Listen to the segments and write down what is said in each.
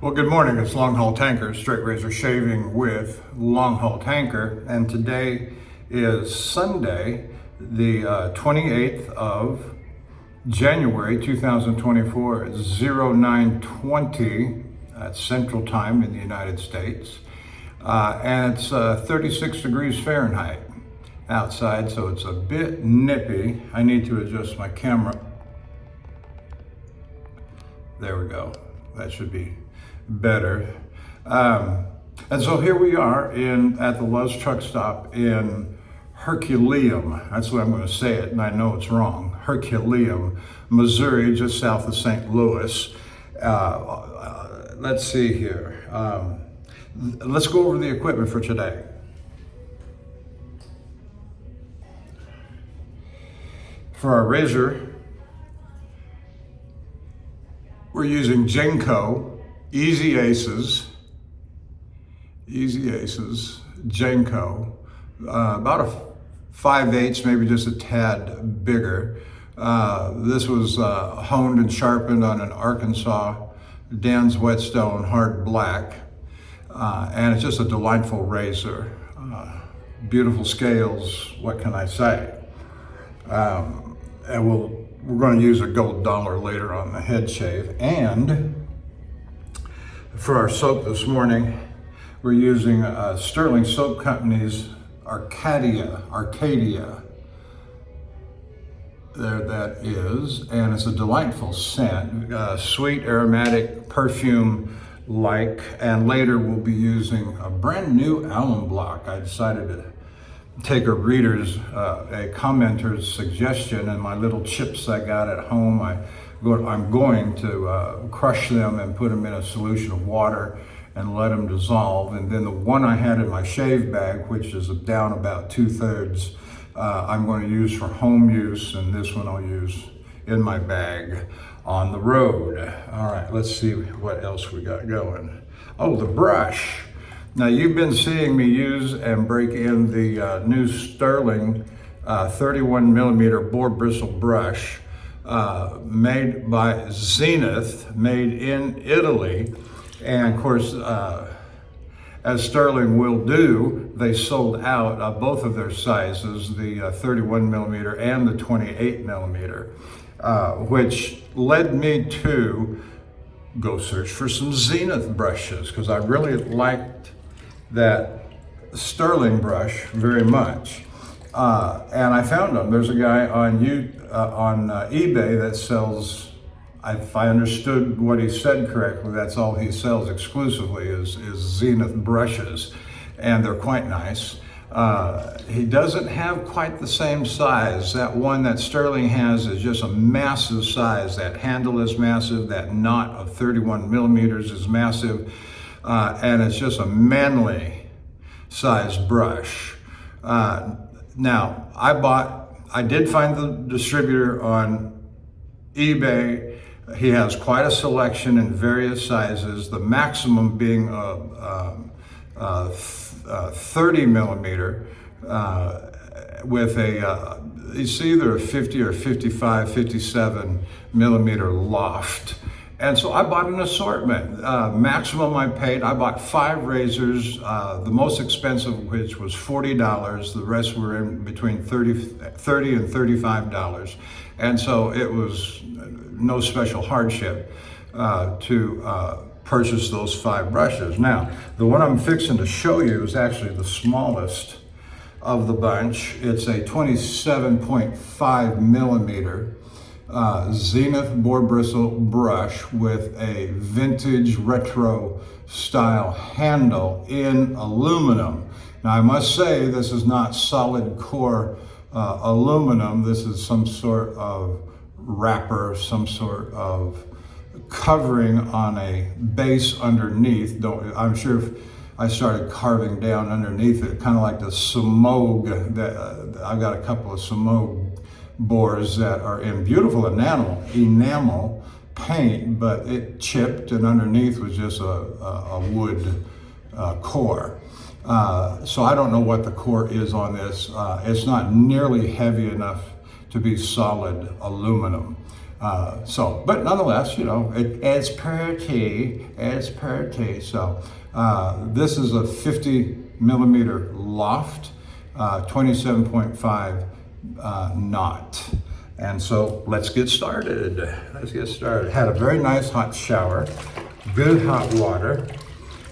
Well, good morning. It's Longhaultanker, straight razor shaving with Longhaultanker, and today is Sunday, the 28th of January 2024 at 09:20 at Central Time in the United States, and it's 36 degrees Fahrenheit outside, so it's a bit nippy. I need to adjust my camera. There we go. That should be better. And so here we are at the Love's Truck Stop in Herculeum. That's the way I'm going to say it, and I know it's wrong. Herculeum, Missouri, just south of St. Louis. Let's see here. Let's go over the equipment for today. For our razor, we're using Jenko Easy Aces, Jenko, about a 5/8, maybe just a tad bigger. This was honed and sharpened on an Arkansas Dan's Whetstone hard black, and it's just a delightful razor. Beautiful scales, what can I say? And we're going to use a gold dollar later on the head shave. And for our soap this morning, we're using Sterling Soap Company's Arcadia. There that is, and it's a delightful scent, sweet aromatic perfume-like. And later we'll be using a brand new alum block. I decided to take a commenter's suggestion, and my little chips I got at home, I'm going to crush them and put them in a solution of water and let them dissolve. And then the one I had in my shave bag, which is down about 2/3, I'm going to use for home use, and this one I'll use in my bag on the road. All right, let's see what else we got going. Oh, the brush. Now, you've been seeing me use and break in the new Sterling 31 millimeter boar bristle brush, made by Zenith, made in Italy. And of course, as Sterling will do, they sold out both of their sizes, the 31 millimeter and the 28 millimeter, which led me to go search for some Zenith brushes, because I really liked that Sterling brush very much. And I found them. There's a guy on eBay that sells, if I understood what he said correctly, that's all he sells exclusively is Zenith brushes, and they're quite nice. He doesn't have quite the same size. That one that Sterling has is just a massive size. That handle is massive. That knot of 31 millimeters is massive. And it's just a manly size brush. Now, I did find the distributor on eBay. He has quite a selection in various sizes, the maximum being 30 millimeter with it's either a 50 or 55, 57 millimeter loft. And so I bought an assortment. Maximum I bought 5 razors, the most expensive of which was $40. The rest were in between $30 and $35. And so it was no special hardship to purchase those 5 brushes. Now, the one I'm fixing to show you is actually the smallest of the bunch. It's a 27.5 millimeter Zenith boar bristle brush with a vintage retro style handle in aluminum. Now, I must say this is not solid core aluminum. This is some sort of wrapper, some sort of covering on a base underneath. I'm sure if I started carving down underneath it, kind of like the Samogue, I've got a couple of Samogue boars that are in beautiful enamel paint, but it chipped, and underneath was just a wood core. So I don't know what the core is on this. It's not nearly heavy enough to be solid aluminum. But nonetheless, you know, it's pretty. So this is a 50 millimeter loft, 27.5 knot. And so let's get started. Had a very nice hot shower, good hot water.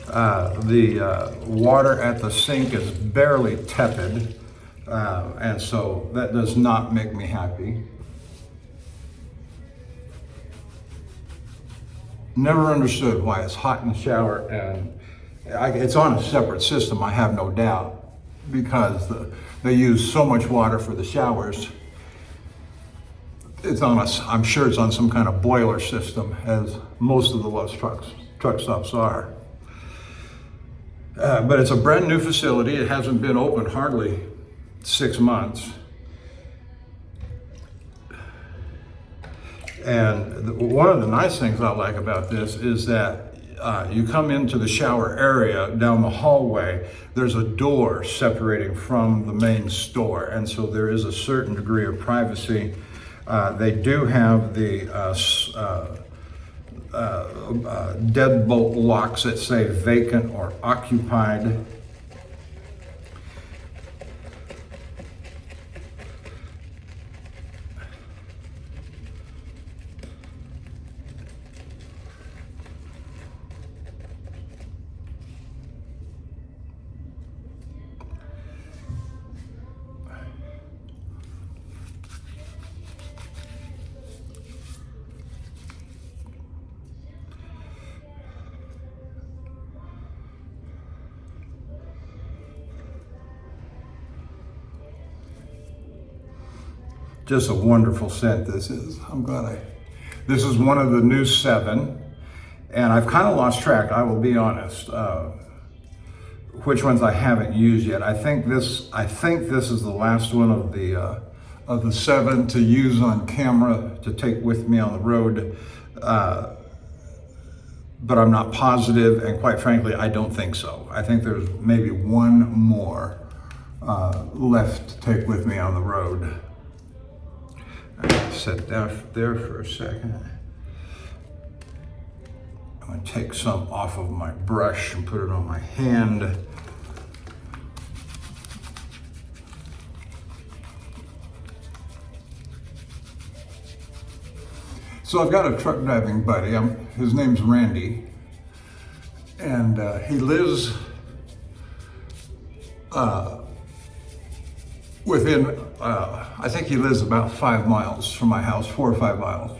The water at the sink is barely tepid, and so that does not make me happy. Never understood why it's hot in the shower, and it's on a separate system, I have no doubt, because they use so much water for the showers. I'm sure it's on some kind of boiler system, as most of the Lowe's truck stops are. But it's a brand new facility. It hasn't been open hardly 6 months. And one of the nice things I like about this is that you come into the shower area down the hallway, there's a door separating from the main store. And so there is a certain degree of privacy. They do have the deadbolt locks that say vacant or occupied. Just a wonderful scent this is. This is one of the new 7, and I've kind of lost track, I will be honest, which ones I haven't used yet. I think this is the last one of the 7 to use on camera, to take with me on the road. But I'm not positive, and quite frankly, I don't think so. I think there's maybe one more left to take with me on the road. Set that there for a second. I'm going to take some off of my brush and put it on my hand. So I've got a truck driving buddy. His name's Randy, and he lives within, I think he lives about 5 miles from my house, 4 or 5 miles.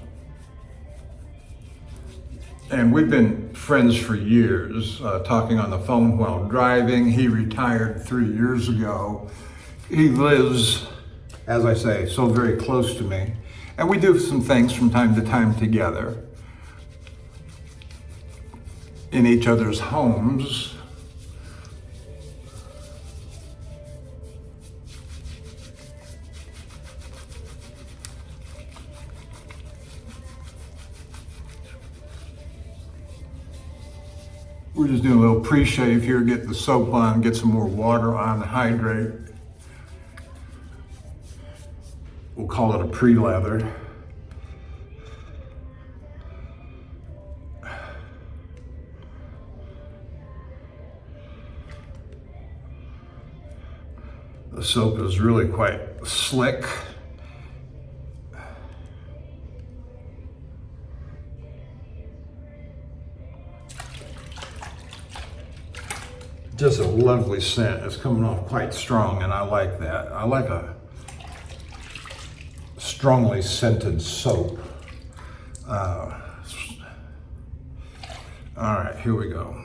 And we've been friends for years, talking on the phone while driving. He retired 3 years ago. He lives, as I say, so very close to me. And we do some things from time to time together in each other's homes. We're just doing a little pre-shave here, get the soap on, get some more water on to hydrate. We'll call it a pre-lather. The soap is really quite slick. Just a lovely scent. It's coming off quite strong, and I like that. I like a strongly scented soap. All right, here we go.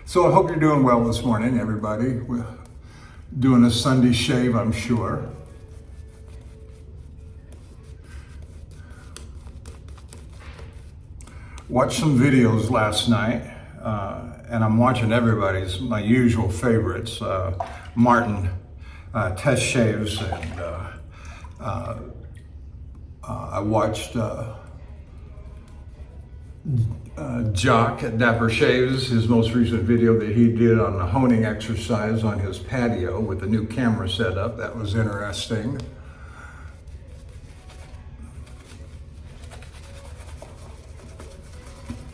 So I hope you're doing well this morning, everybody. We're doing a Sunday shave, I'm sure. Watched some videos last night, and I'm watching everybody's, my usual favorites, Martin test shaves, and I watched Jock at Dapper Shaves, his most recent video that he did on the honing exercise on his patio with the new camera setup. That was interesting.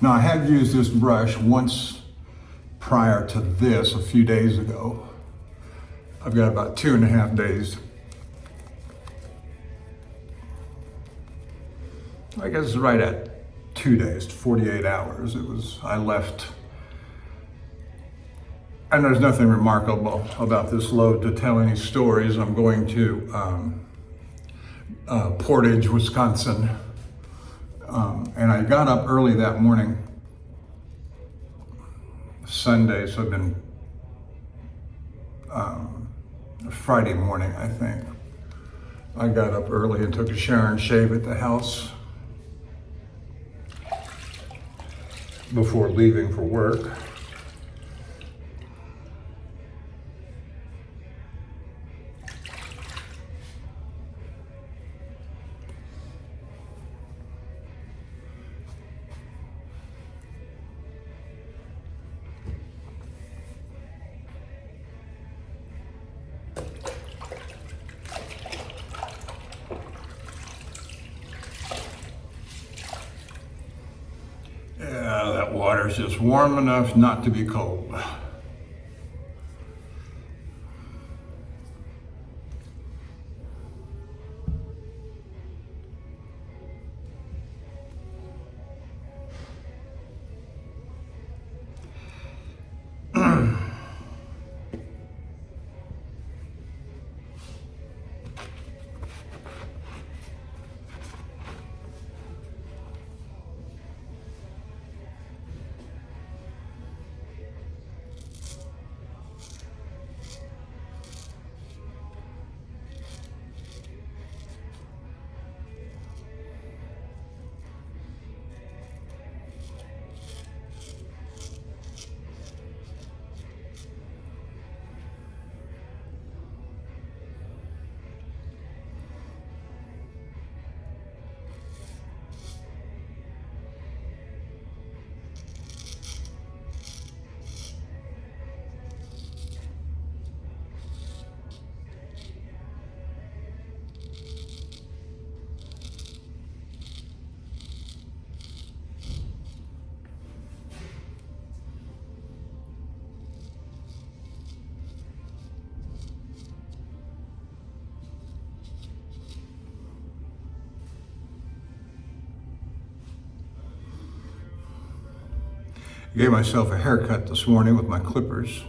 Now, I have used this brush once prior to this a few days ago. I've got about 2.5 days. I guess it's right at 2 days, 48 hours. I left, and there's nothing remarkable about this load to tell any stories. I'm going to Portage, Wisconsin, and I got up early that morning, Sunday, so I've been, Friday morning, I think. I got up early and took a shower and shave at the house before leaving for work. Yeah, that water's just warm enough not to be cold. I gave myself a haircut this morning with my clippers.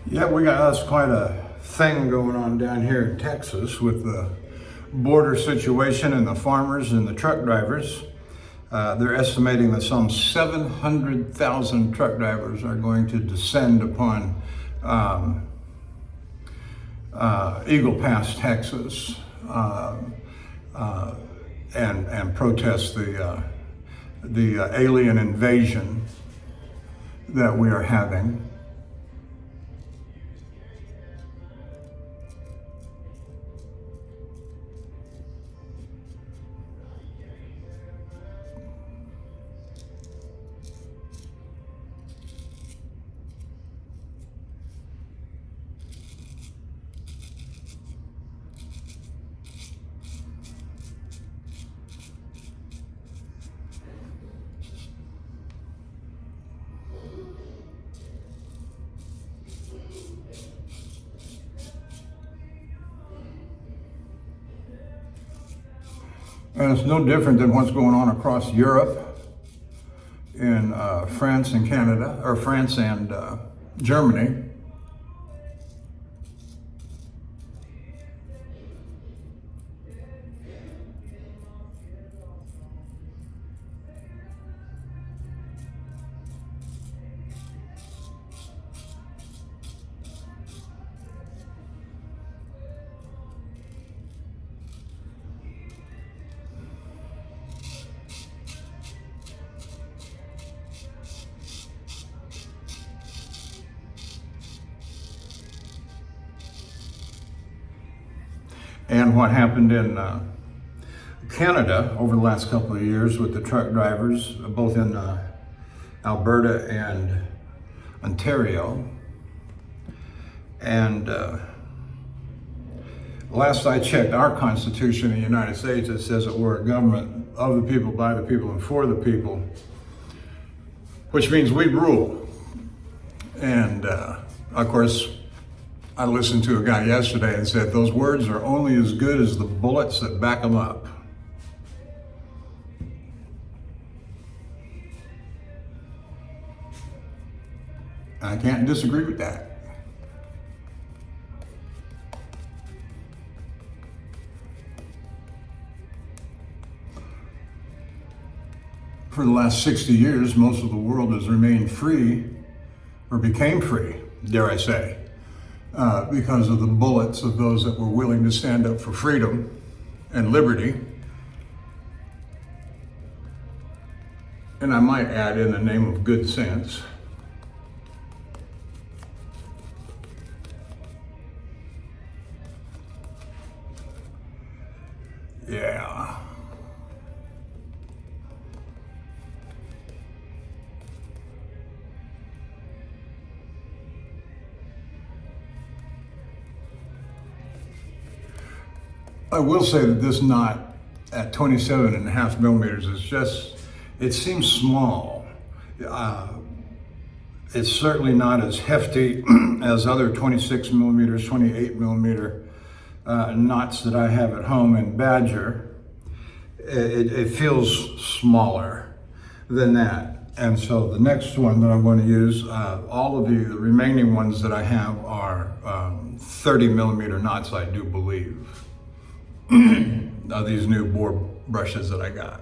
Yeah, we got us quite a thing going on down here in Texas with the border situation and the farmers and the truck drivers. They're estimating that some 700,000 truck drivers are going to descend upon Eagle Pass, Texas, and protest the alien invasion that we are having. And it's no different than what's going on across Europe, in France and Canada, or France and Germany. And what happened in Canada over the last couple of years with the truck drivers, both in Alberta and Ontario. And last I checked, our Constitution in the United States, it says that we're a government of the people, by the people, and for the people, which means we rule. And of course, I listened to a guy yesterday and said those words are only as good as the bullets that back them up. I can't disagree with that. For the last 60 years, most of the world has remained free, or became free, dare I say, because of the bullets of those that were willing to stand up for freedom and liberty. And I might add, in the name of good sense. Yeah. I will say that this knot at 27.5 millimeters is just, it seems small. It's certainly not as hefty as other 26 millimeters, 28 millimeter knots that I have at home in Badger. It feels smaller than that. And so the next one that I'm going to use, all of the remaining ones that I have are 30 millimeter knots, I do believe. These new bore brushes that I got.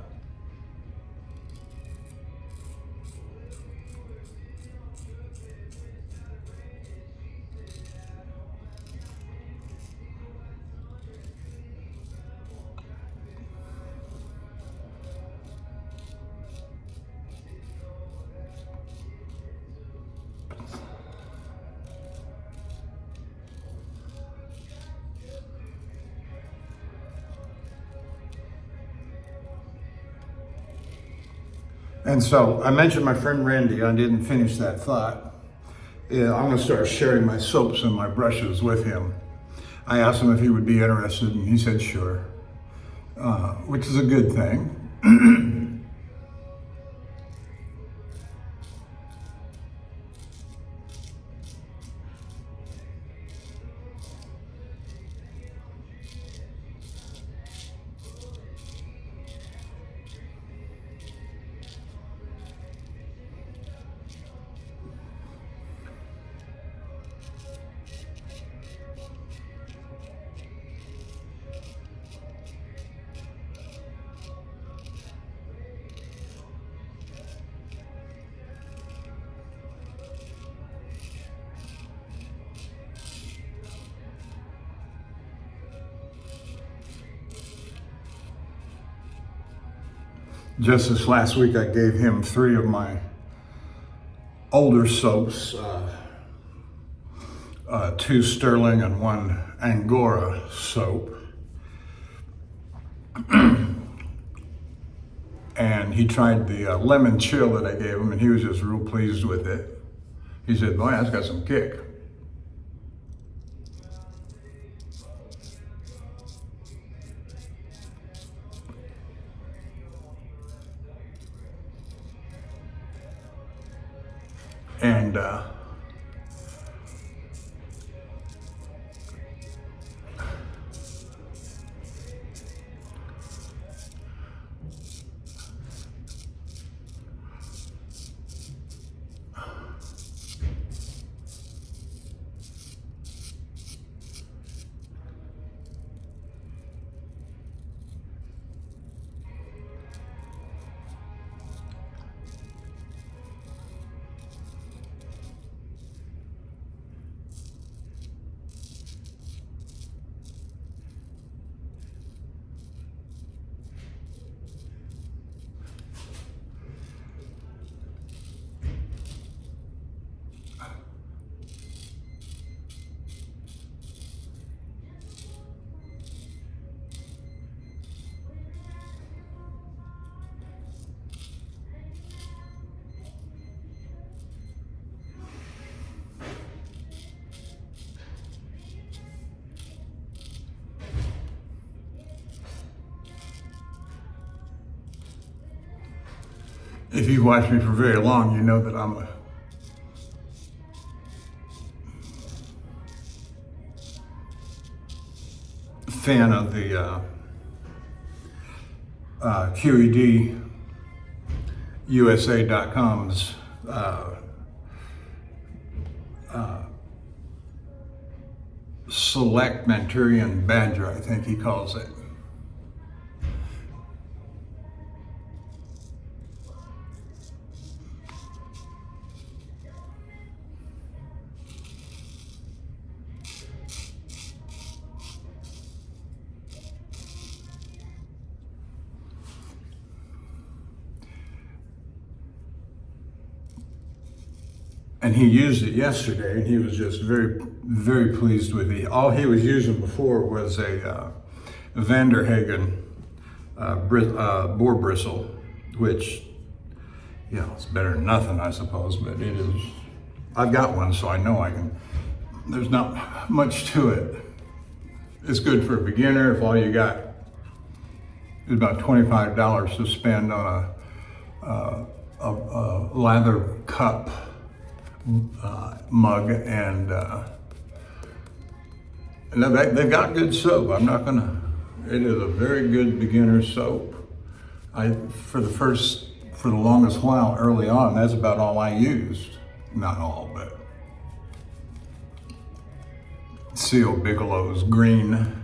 And so I mentioned my friend Randy. I didn't finish that thought. Yeah, I'm going to start sharing my soaps and my brushes with him. I asked him if he would be interested, and he said sure, which is a good thing. Just this last week, I gave him 3 of my older soaps, 2 Sterling and 1 Angora soap. And he tried the lemon chill that I gave him, and he was just real pleased with it. He said, boy, that's got some kick. And if you've watched me for very long, you know that I'm a fan of the QED USA.com's Select Manchurian Badger, I think he calls it. And he used it yesterday, and he was just very, very pleased with it. All he was using before was a Vanderhagen boar bristle, which, you know, it's better than nothing, I suppose, but it is. I've got one, so I know I can. There's not much to it. It's good for a beginner if all you got is about $25 to spend on a lather cup mug, and they've got good soap. I'm not gonna. It is a very good beginner soap. For the longest while early on, that's about all I used. Not all, but C.O. Bigelow's green.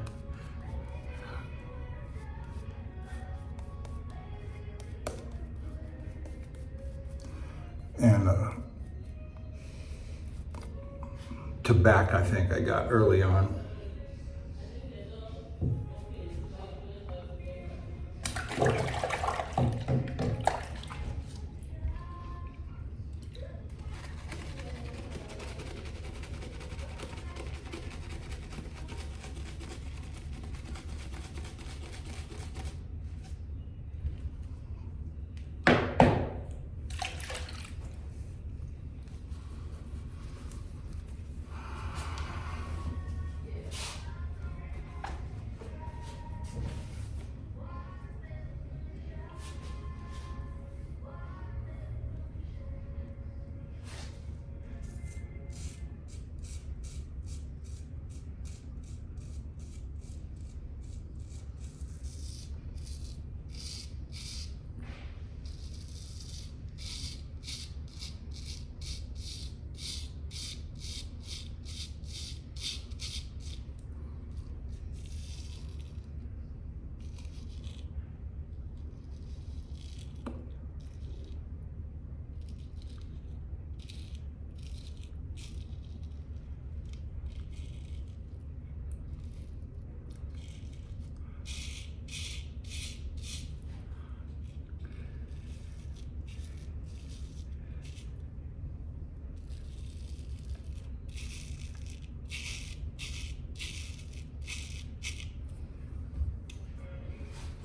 And tobacco, I think I got early on.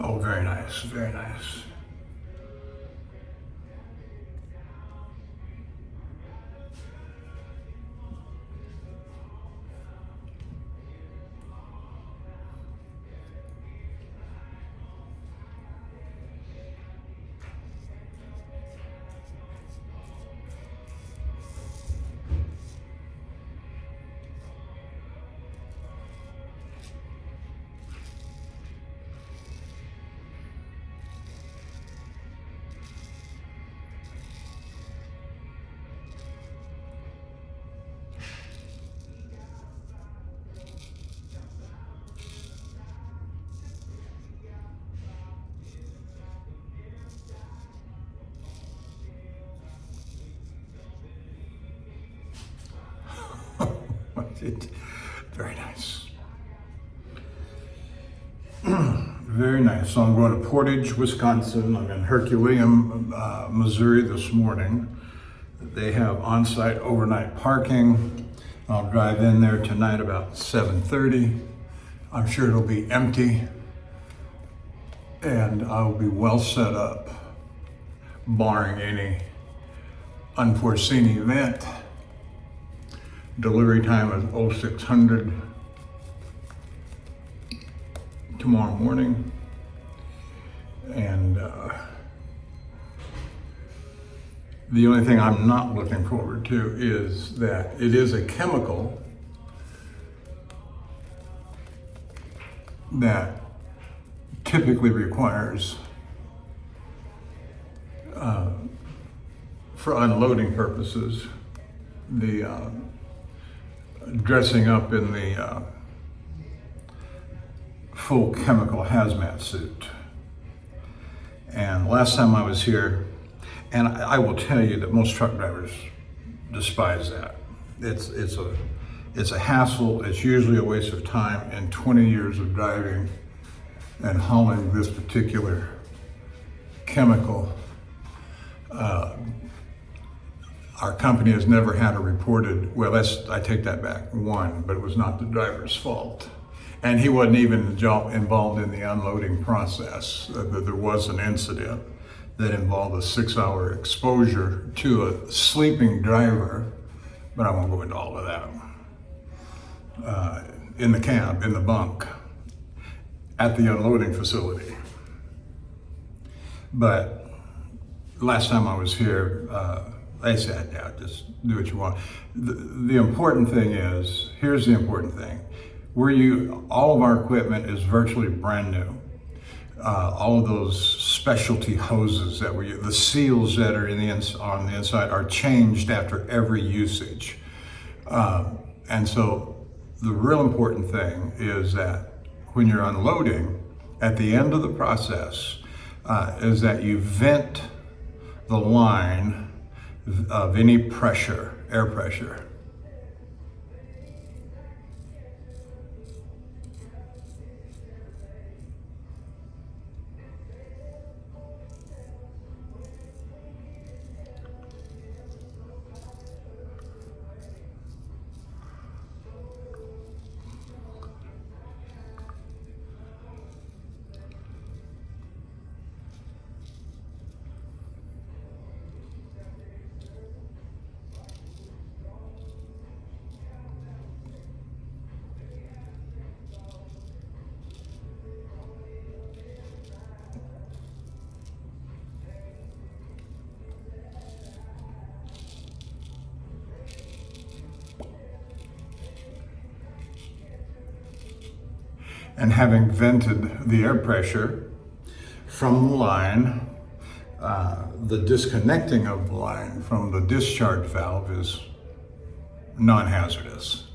Oh, very nice, very nice. Very nice. Very nice. So I'm going to Portage, Wisconsin. I'm in Herculaneum, Missouri this morning. They have on-site overnight parking. I'll drive in there tonight about 7:30. I'm sure it'll be empty and I'll be well set up, barring any unforeseen event. Delivery time is 0600 tomorrow morning. And the only thing I'm not looking forward to is that it is a chemical that typically requires, for unloading purposes, the dressing up in the full chemical hazmat suit. And last time I was here, and I will tell you that most truck drivers despise that. It's a hassle. It's usually a waste of time. In 20 years of driving and hauling this particular chemical, our company has never had a reported, well, I take that back, one, but it was not the driver's fault. And he wasn't even involved in the unloading process. There was an incident that involved a 6-hour exposure to a sleeping driver, but I won't go into all of that. In the cab, in the bunk, at the unloading facility. But last time I was here, they said, yeah, just do what you want. The important thing is, here's the important thing. All of our equipment is virtually brand new. All of those specialty hoses that the seals that are on the inside are changed after every usage. And so the real important thing is that when you're unloading, at the end of the process, is that you vent the line of any pressure, air pressure. And having vented the air pressure from the line, the disconnecting of the line from the discharge valve is non-hazardous.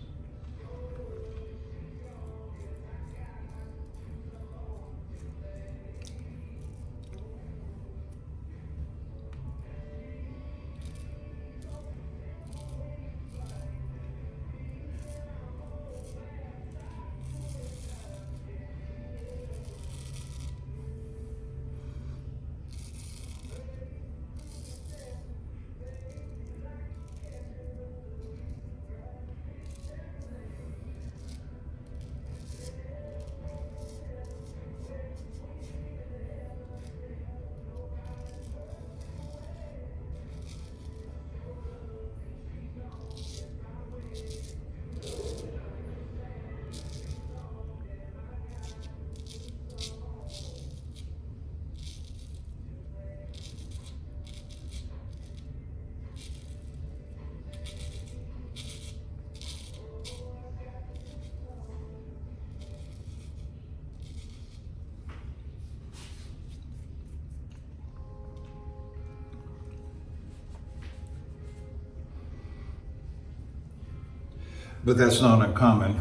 But that's not uncommon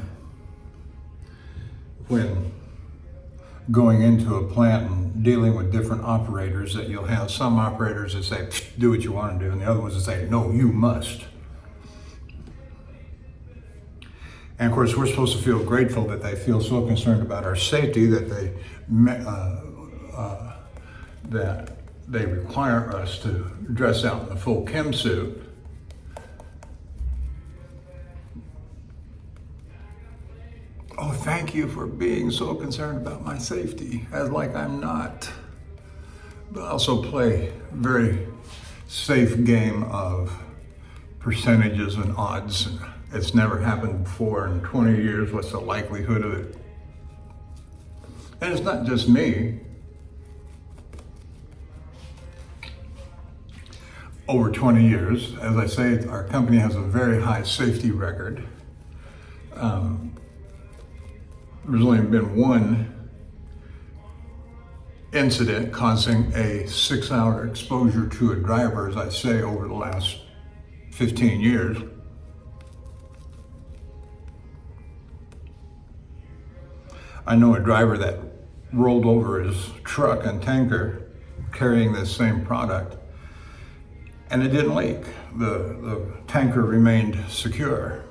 when going into a plant and dealing with different operators, that you'll have some operators that say, do what you want to do, and the other ones that say, no, you must. And of course, we're supposed to feel grateful that they feel so concerned about our safety that they require us to dress out in the full chem suit. Oh, thank you for being so concerned about my safety, as like I'm not. But I also play a very safe game of percentages and odds. It's never happened before in 20 years. What's the likelihood of it? And it's not just me. Over 20 years, as I say, our company has a very high safety record. There's only been one incident causing a 6-hour exposure to a driver, as I say, over the last 15 years. I know a driver that rolled over his truck and tanker carrying this same product, and it didn't leak. The tanker remained secure.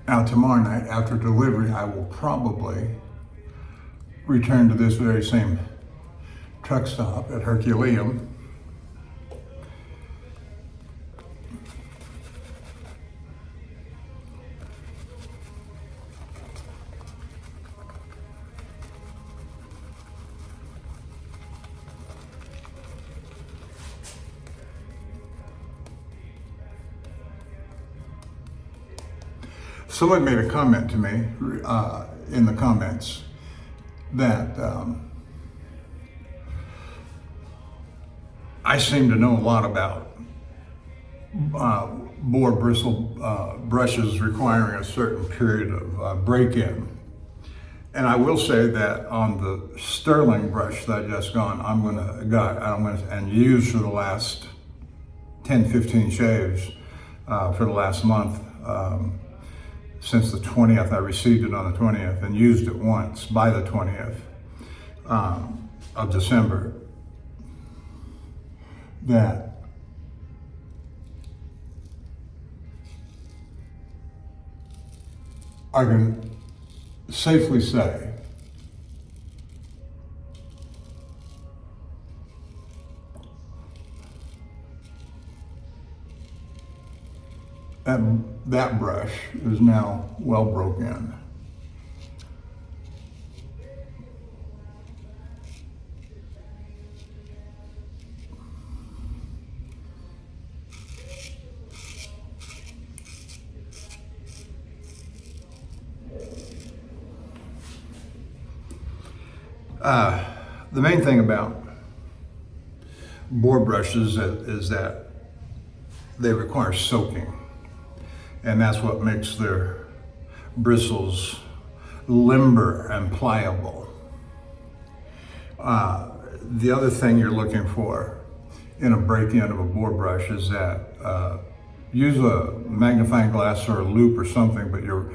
Now, tomorrow night after delivery, I will probably return to this very same truck stop at Herculeum. Someone made a comment to me in the comments that I seem to know a lot about boar bristle brushes requiring a certain period of break-in. And I will say that on the sterling brush that I just I'm gonna and used for the last 10, 15 shaves for the last month. Since the 20th, I received it on the 20th and used it once by the 20th of December. That I can safely say that brush is now well broken in. The main thing about boar brushes is that they require soaking. And that's what makes their bristles limber and pliable. The other thing you're looking for in a break-in of a boar brush is that use a magnifying glass or a loop or something, but you're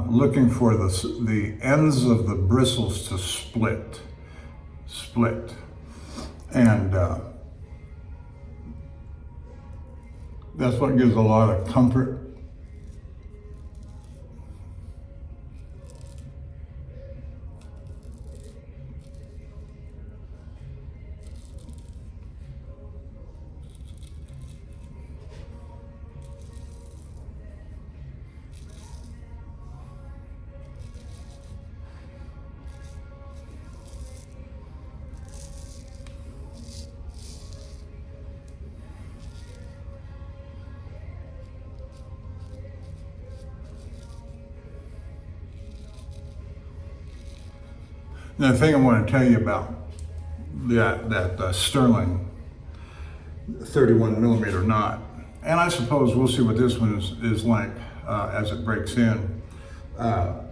looking for the ends of the bristles to split. And that's what gives a lot of comfort. Now, the thing I want to tell you about that Sterling 31 millimeter knot, and I suppose we'll see what this one is like as it breaks in. The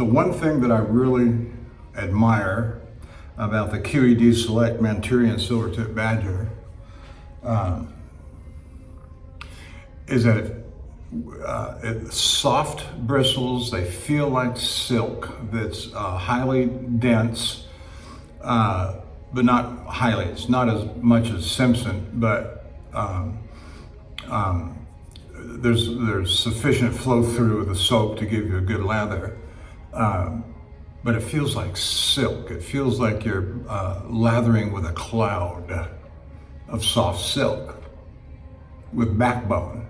one thing that I really admire about the QED Select Manchurian Silvertip Badger is that it's soft bristles. They feel like silk. That's highly dense, but not highly. It's not as much as Simpson, but there's sufficient flow through the soap to give you a good lather. But it feels like silk. It feels like you're lathering with a cloud of soft silk with backbone.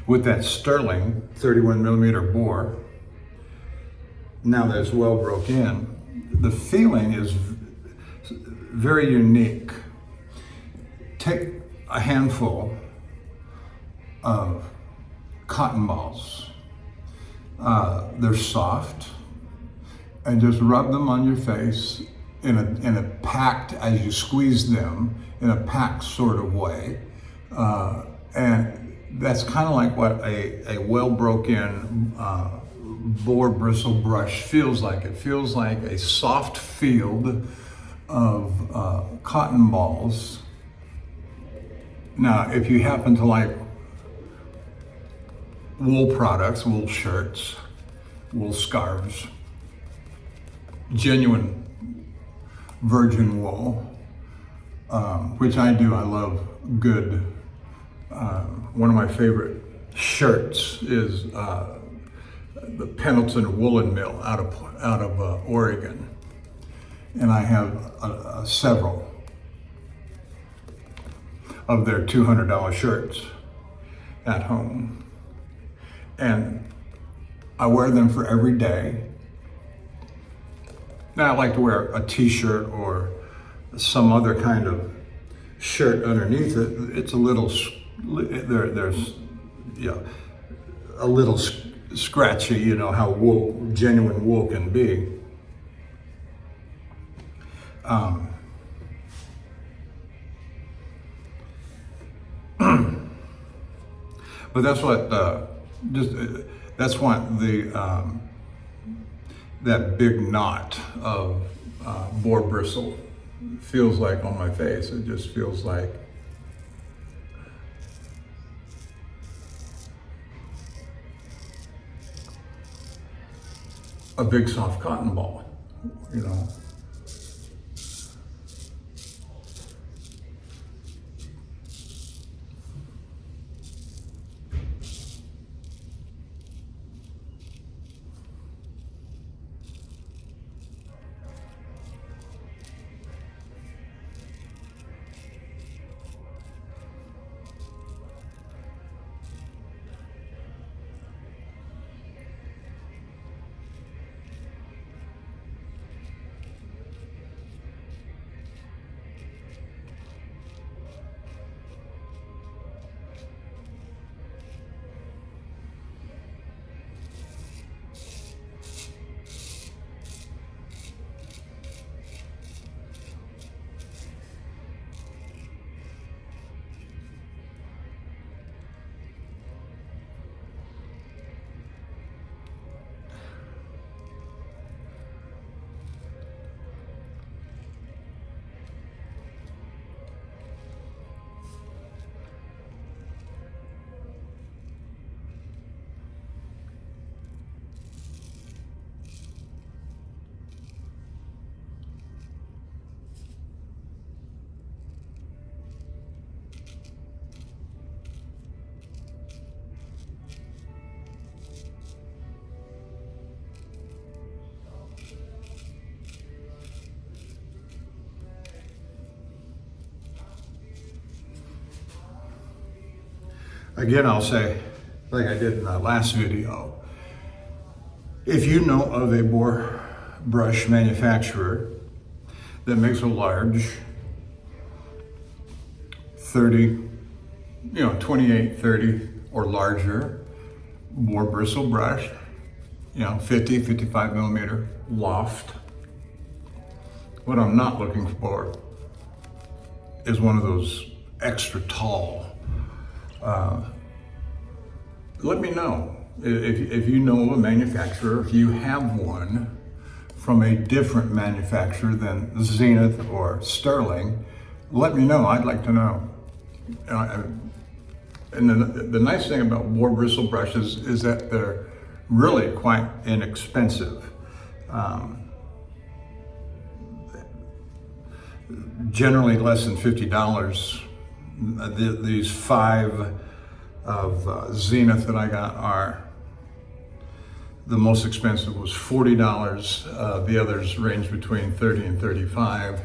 With that Sterling 31 millimeter bore, now that it's well broke in, the feeling is very unique. Take a handful of cotton balls. They're soft, and just rub them on your face in a packed, as you squeeze them, in a packed sort of way. And that's kind of like what a well broken boar bristle brush feels like. It feels like a soft field of cotton balls. Now, if you happen to like wool products, wool shirts, wool scarves, genuine virgin wool, which I do, I love good. One of my favorite shirts is the Pendleton Woolen Mill out of Oregon, and I have several of their $200 shirts at home, and I wear them for every day. Now I like to wear a t-shirt or some other kind of shirt underneath it. It's a little there's a little scratchy, you know how genuine wool can be. But that's what that's what that big knot of boar bristle feels like on my face. It just feels like a big soft cotton ball, you know. Again, I'll say, like I did in that last video, if you know of a bore brush manufacturer that makes a large 30, 28, 30 or larger bore bristle brush, 50, 55 millimeter loft. What I'm not looking for is one of those extra tall. Let me know if you know of a manufacturer, if you have one from a different manufacturer than Zenith or Sterling. Let me know. I'd like to know. And the nice thing about bore bristle brushes is that they're really quite inexpensive. Generally less than $50. These 5 of Zenith that I got are, the most expensive was $40. The others range between $30 and $35.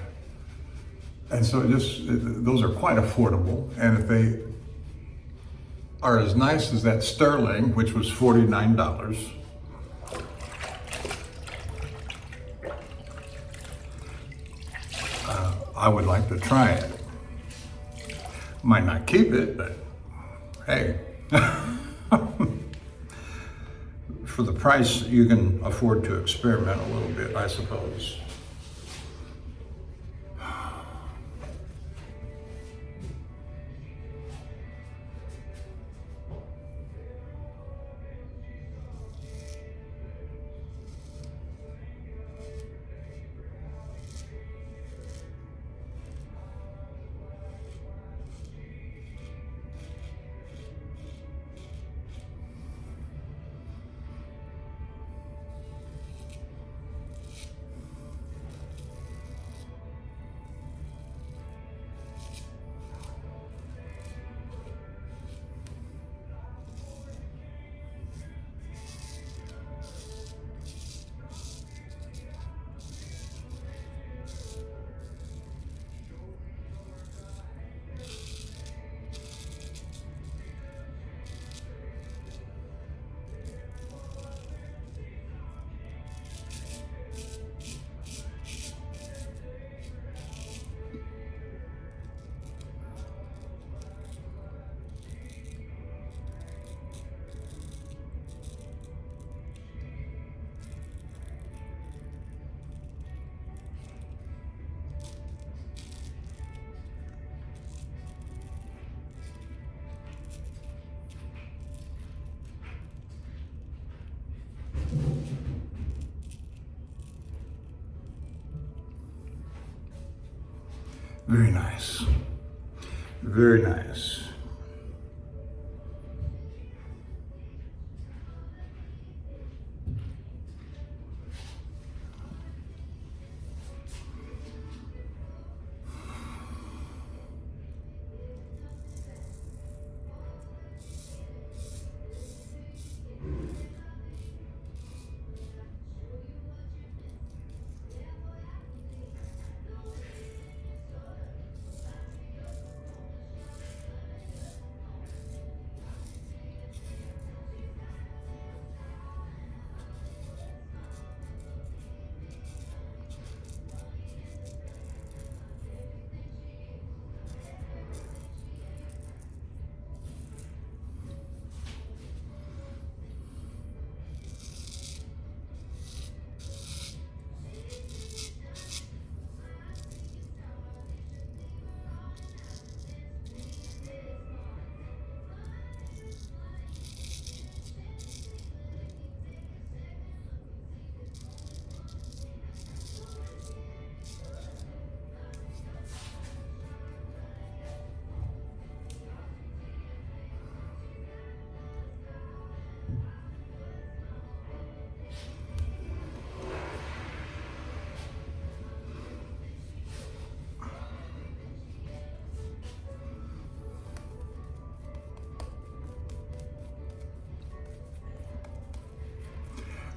And so those are quite affordable. And if they are as nice as that Sterling, which was $49, I would like to try it. Might not keep it, but hey. For the price, you can afford to experiment a little bit, I suppose. Very nice. Very nice.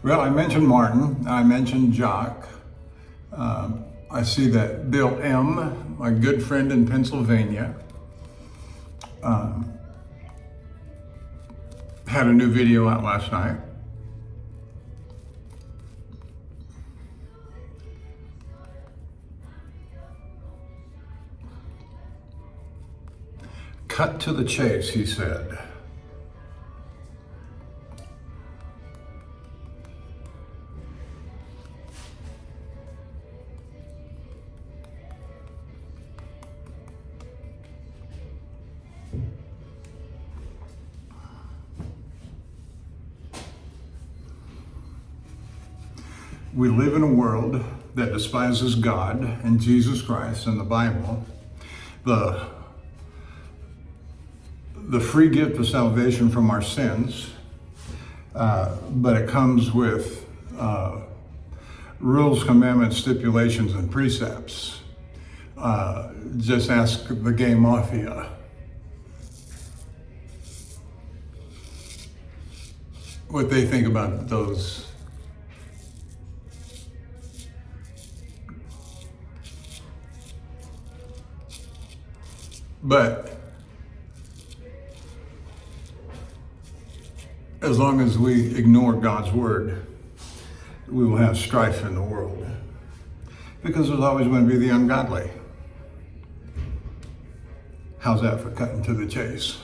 Well, I mentioned Martin, I mentioned Jock. I see that Bill M., my good friend in Pennsylvania, Had a new video out last night. Cut to the chase, he said. We live in a world that despises God and Jesus Christ and the Bible, the free gift of salvation from our sins, but it comes with rules, commandments, stipulations, and precepts. Just ask the gay mafia. What they think about those. But as long as we ignore God's word, we will have strife in the world, because there's always going to be the ungodly. How's that for cutting to the chase?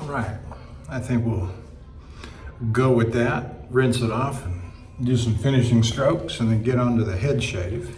right, I think we'll go with that, rinse it off, and do some finishing strokes, and then get on to the head shave.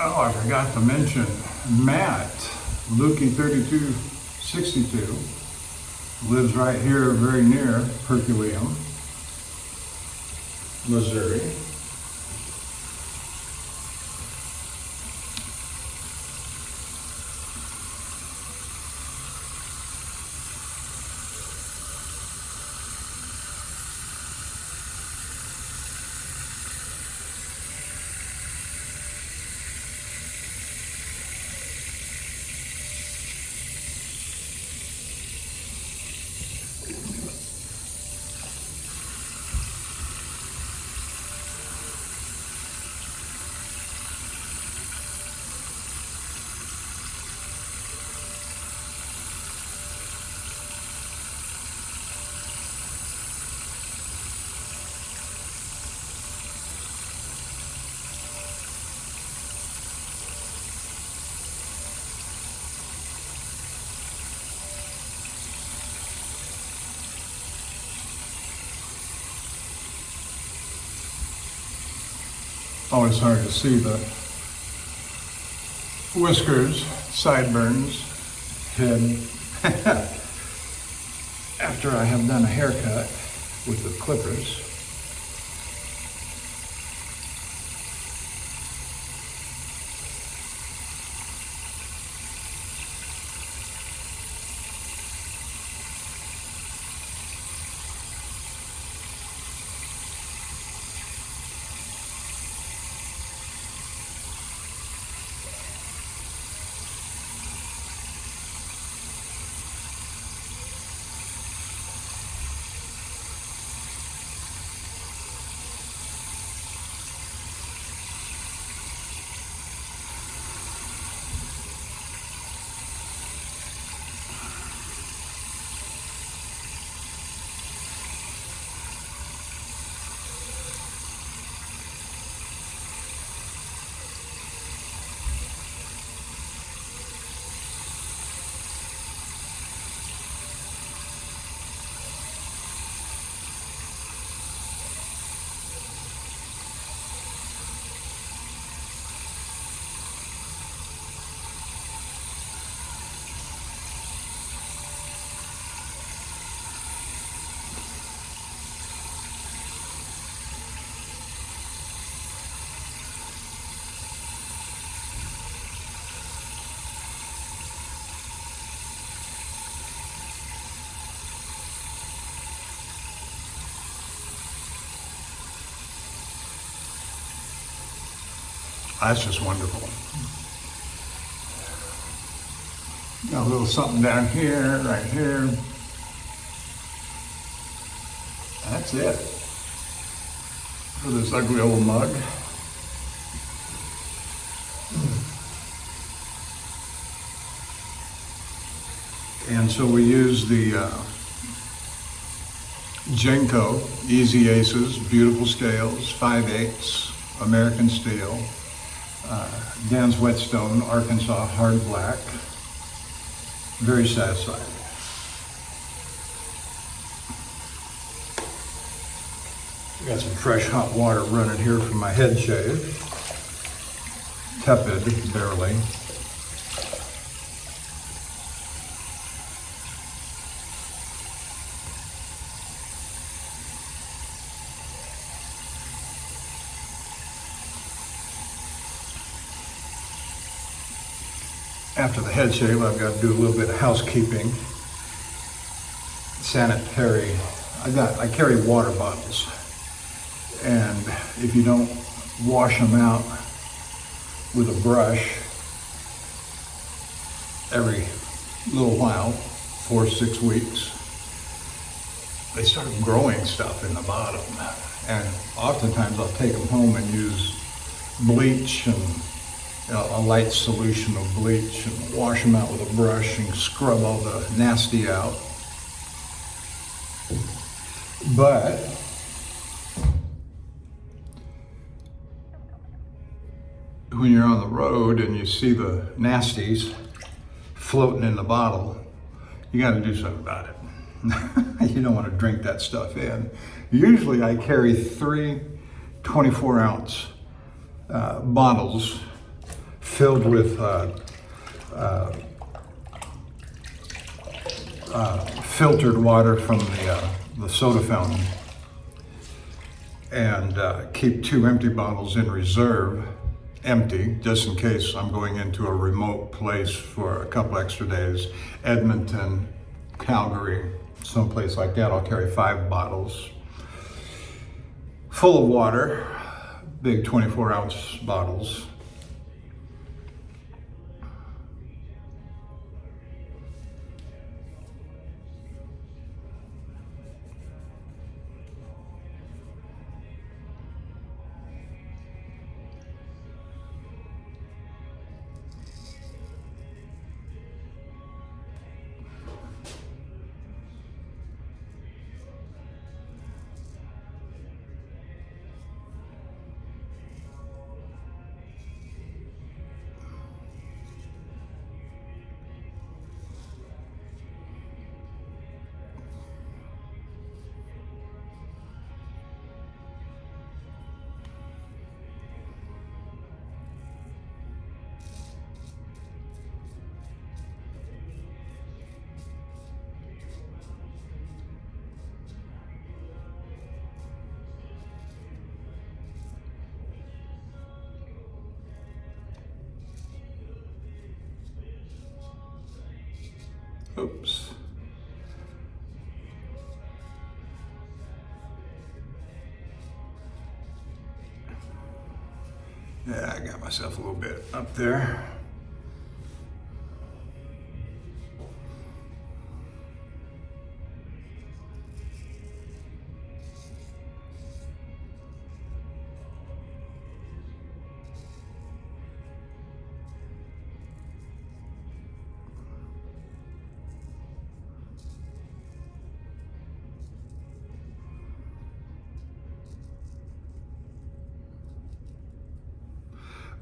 Oh, I forgot to mention Matt, Lukey3262, lives right here very near Herculeum, Missouri. Always hard to see the whiskers, sideburns, head after I have done a haircut with the clippers. That's just wonderful. Got a little something down here, right here. That's it for this ugly old mug. And so we use the Genco Easy Aces, beautiful scales, 5/8 American steel, Dan's Whetstone, Arkansas hard black. Very satisfying. Got some fresh hot water running here from my head shave. tepid, barely. After the head shave, I've got to do a little bit of housekeeping. Sanitary. I carry water bottles, and if you don't wash them out with a brush every little while, 4 or 6 weeks, they start growing stuff in the bottom. And oftentimes I'll take them home and use bleach and a light solution of bleach and wash them out with a brush and scrub all the nasty out. But when you're on the road and you see the nasties floating in the bottle, you got to do something about it. You don't want to drink that stuff in. Usually I carry 3 24-ounce bottles filled with filtered water from the soda fountain, and keep 2 empty bottles in reserve, empty, just in case I'm going into a remote place for a couple extra days. Edmonton, Calgary, someplace like that, I'll carry 5 bottles full of water, big 24-ounce bottles. Oops. Yeah, I got myself a little bit up there.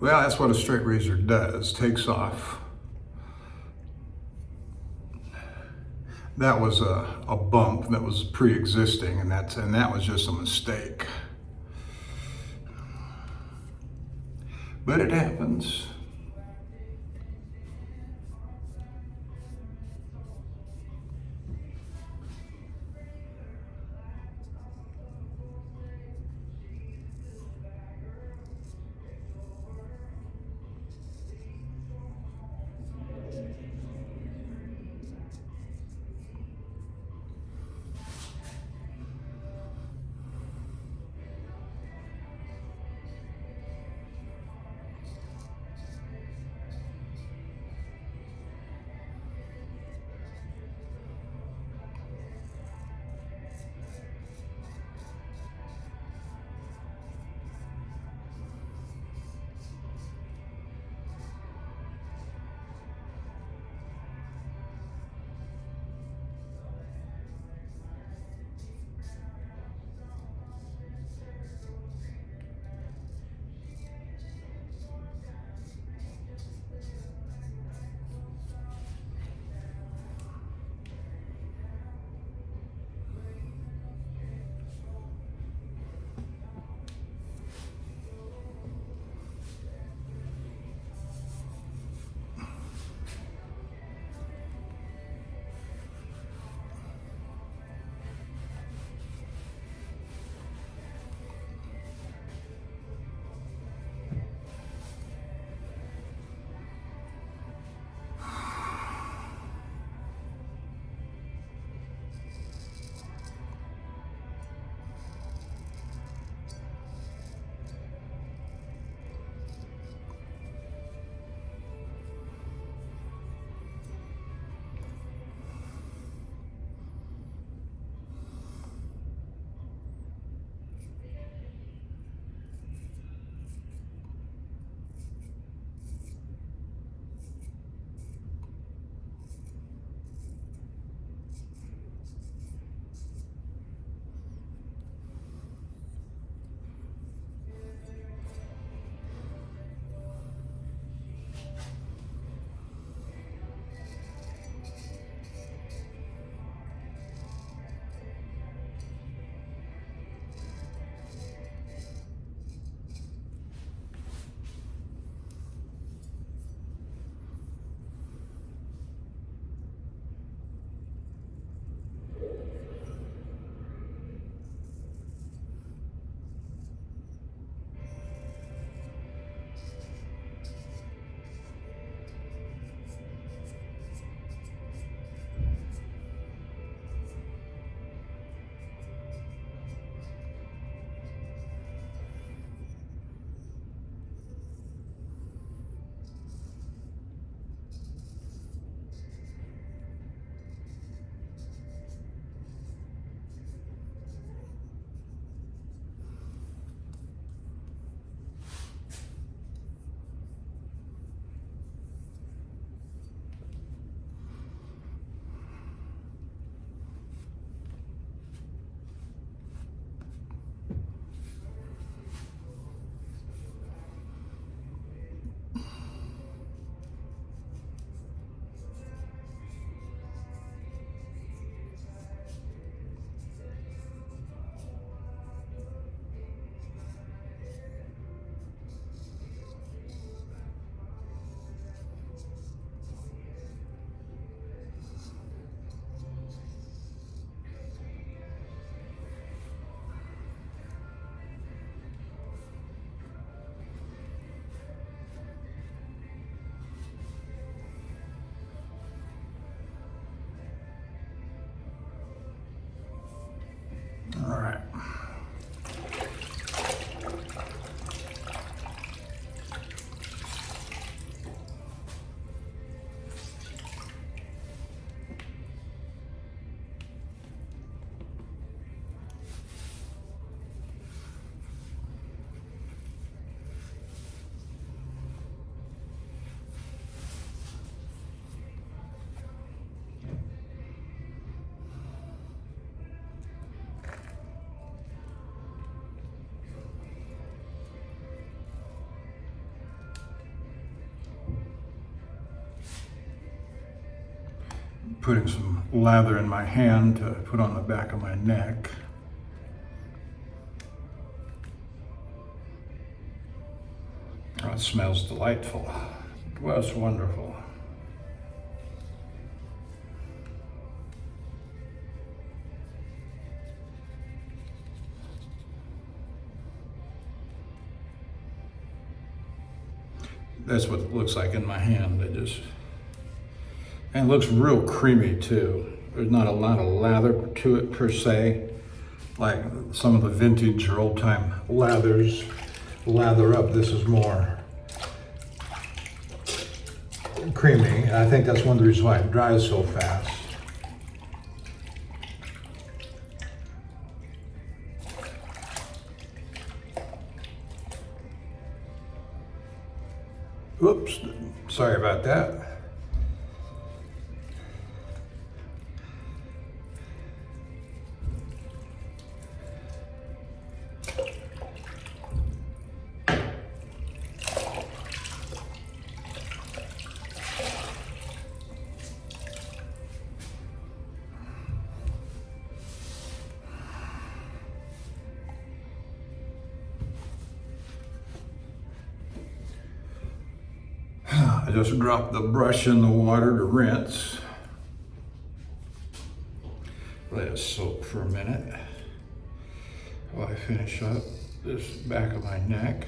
Well, that's what a straight razor does, takes off. That was a bump that was pre-existing, and that was just a mistake. But it happens. putting some lather in my hand to put on the back of my neck. Oh, it smells delightful. Well, it's wonderful. That's what it looks like in my hand. And it looks real creamy too. There's not a lot of lather to it per se, like some of the vintage or old time lathers lather up. This is more creamy. And I think that's one of the reasons why it dries so fast. Oops, sorry about that. I just dropped the brush in the water to rinse. Let it soak for a minute while I finish up this back of my neck.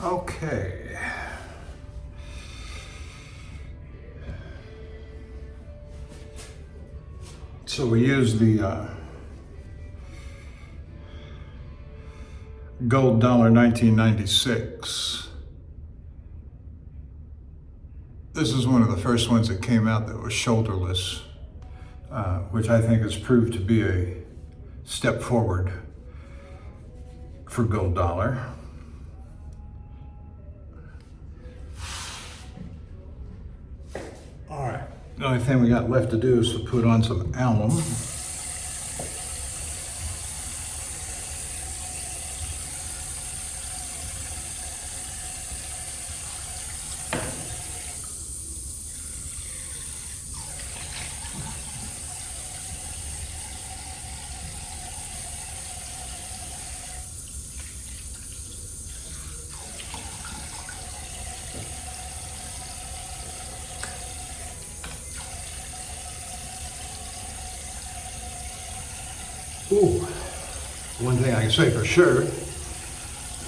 Okay. So we use the gold dollar 1996. This is one of the first ones that came out that was shoulderless, which I think has proved to be a step forward for gold dollar. All right, the only thing we got left to do is to put on some alum. Ooh, one thing I can say for sure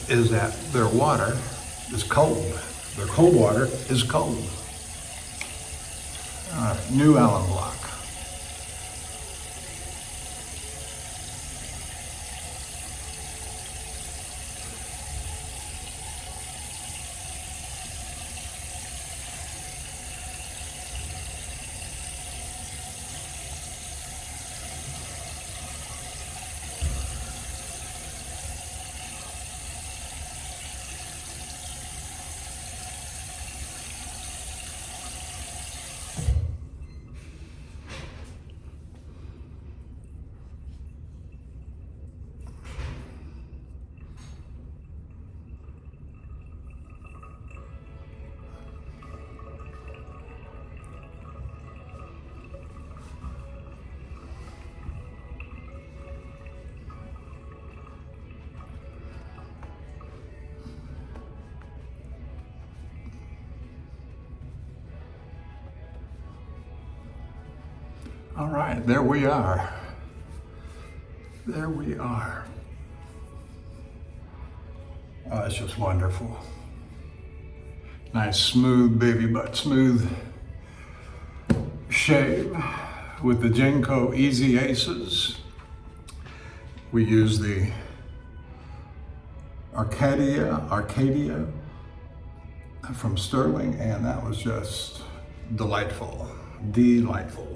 is that their water is cold. Their cold water is cold. New alum block. All right, there we are. There we are. Oh, it's just wonderful. Nice, smooth, baby butt smooth shave with the Genco Easy Aces. We use the Arcadia from Sterling, and that was just delightful, delightful.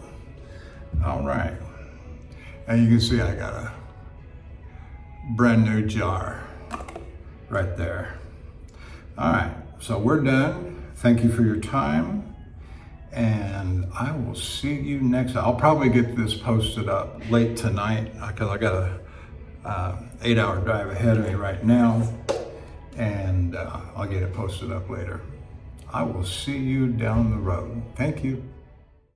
All right, and you can see I got a brand new jar right there. All right, so we're done. Thank you for your time, and I will see you next. I'll probably get this posted up late tonight because I got a 8-hour drive ahead of me right now, and I'll get it posted up later. I will see you down the road. Thank you.